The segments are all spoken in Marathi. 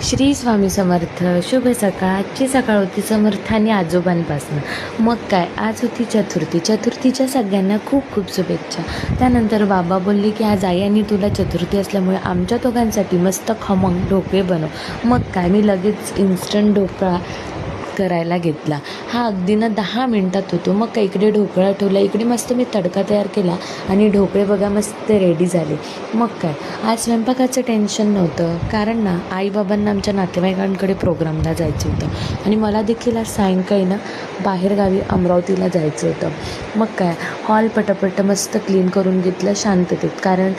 श्री स्वामी समर्थ. शुभ सकाळ. आजची सकाळ होती समर्थ आणि आजोबांपासून. मग काय, आज होती चतुर्थी. चतुर्थीच्या सगळ्यांना खूप खूप शुभेच्छा. त्यानंतर बाबा बोलले की आज आई आणि तुला चतुर्थी असल्यामुळे आमच्या दोघांसाठी मस्त खमंग ढोकळे बनव. मग काय, मी लगेच इन्स्टंट ढोकळा करायला घेतला. हा अगदी ना 10 मिनटात होतो. मग काय, इकडे ढोकळा ठेवला, इकडे मस्त मी तडका तयार केला आणि ढोकळे बघा मस्त रेडी झाले. मग काय, आज स्वयंपाकाचं टेन्शन नव्हतं, कारण ना आईबाबांना आमच्या नातेवाईकांकडे प्रोग्रामला जायचं होतं आणि मला देखील आज सायंकाळी ना बाहेरगावी अमरावतीला जायचं होतं. मग काय, हॉल पटापट मस्त क्लीन करून घेतलं शांततेत, कारण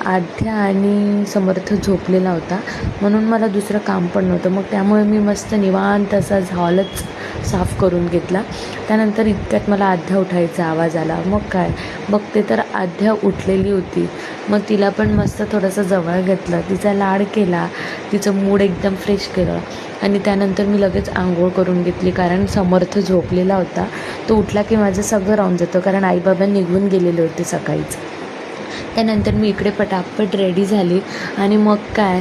आध्या आणि समर्थ झोपलेला होता म्हणून मला दुसरं काम पण नव्हतं. मग त्यामुळे मी मस्त निवांत असाच हॉलच साफ करून घेतला. त्यानंतर इतक्यात मला आध्या उठायचा आवाज आला. मग काय, बघते तर आध्या उठलेली होती. मग तिला पण मस्त थोडंसं जवळ घेतलं, तिचा लाड केला, तिचं मूड एकदम फ्रेश केलं आणि त्यानंतर मी लगेच आंघोळ करून घेतली, कारण समर्थ झोपलेला होता. तो उठला की माझं सगळं राहून जातं, कारण आईबाबा निघून गेलेले होते सकाळीच. त्यानंतर मी इकडे पटापट रेडी झाली आणि मग काय,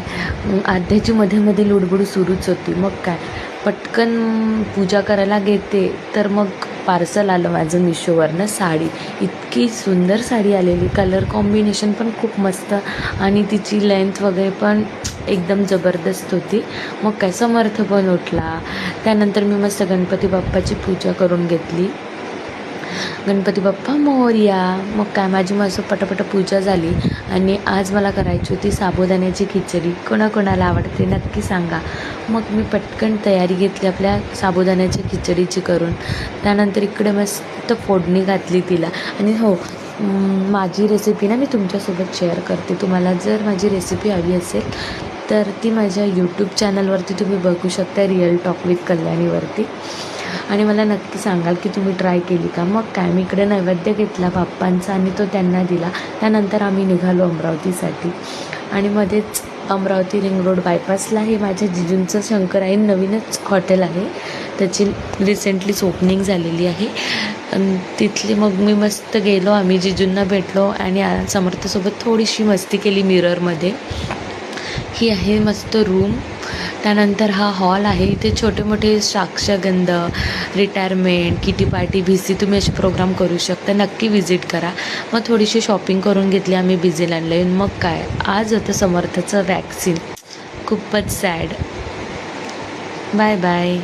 आध्याची मध्ये लुडबुड सुरूच होती. मग काय, पटकन पूजा करायला घेते तर मग पार्सल आलं माझं मिशोवरनं. साडी, इतकी सुंदर साडी आलेली, कलर कॉम्बिनेशन पण खूप मस्त आणि तिची लेंथ वगैरे पण एकदम जबरदस्त होती. मग काय, समर्थ पण उठला. त्यानंतर मी मस्त गणपती बाप्पाची पूजा करून घेतली. गणपती बाप्पा मोरया. मग काय, माझी मस्त पटापट पूजा झाली आणि आज मला करायची होती साबुदाण्याची खिचडी. कोणाकोणाला आवडते नक्की सांगा. मग मी पटकन तयारी घेतली आपल्या साबुदाण्याच्या खिचडीची करून. त्यानंतर इकडे मस्त फोडणी घातली तिला. आणि हो, माझी रेसिपी ना मी तुमच्यासोबत शेअर करते. तुम्हाला जर माझी रेसिपी हवी असेल तर ती माझ्या यूट्यूब चॅनलवरती तुम्ही बघू शकता, रिअल टॉक विथ कल्याणीवरती. आणि मला नक्की सांगाल की तुम्ही ट्राय केली का. मग काय, मी इकडे नैवेद्य घेतला बाप्पांचा आणि तो त्यांना दिला. त्यानंतर आम्ही निघालो अमरावतीसाठी आणि मध्येच अमरावती रिंग रोड बायपासला हे माझ्या जिजूंचं शंकराईन नवीनच हॉटेल आहे, त्याची रिसेंटलीच ओपनिंग झालेली आहे. तिथली मग मी मस्त गेलो, आम्ही जिजूंना भेटलो आणि समर्थसोबत थोडीशी मस्ती केली मिररमध्ये. ही आहे मस्त रूम. त्यानंतर हा हॉल आहे. इथे छोटे मोठे साक्षगंध, रिटायरमेंट, किटी पार्टी, VC तुम्ही असे प्रोग्राम करू शकता. नक्की विजिट करा. मग थोडीशी शॉपिंग करून घेतली आम्ही बिझीलँडला येऊन. मग काय, आज होतं समर्थचं वॅक्सिन. खूपच सॅड. Bye bye.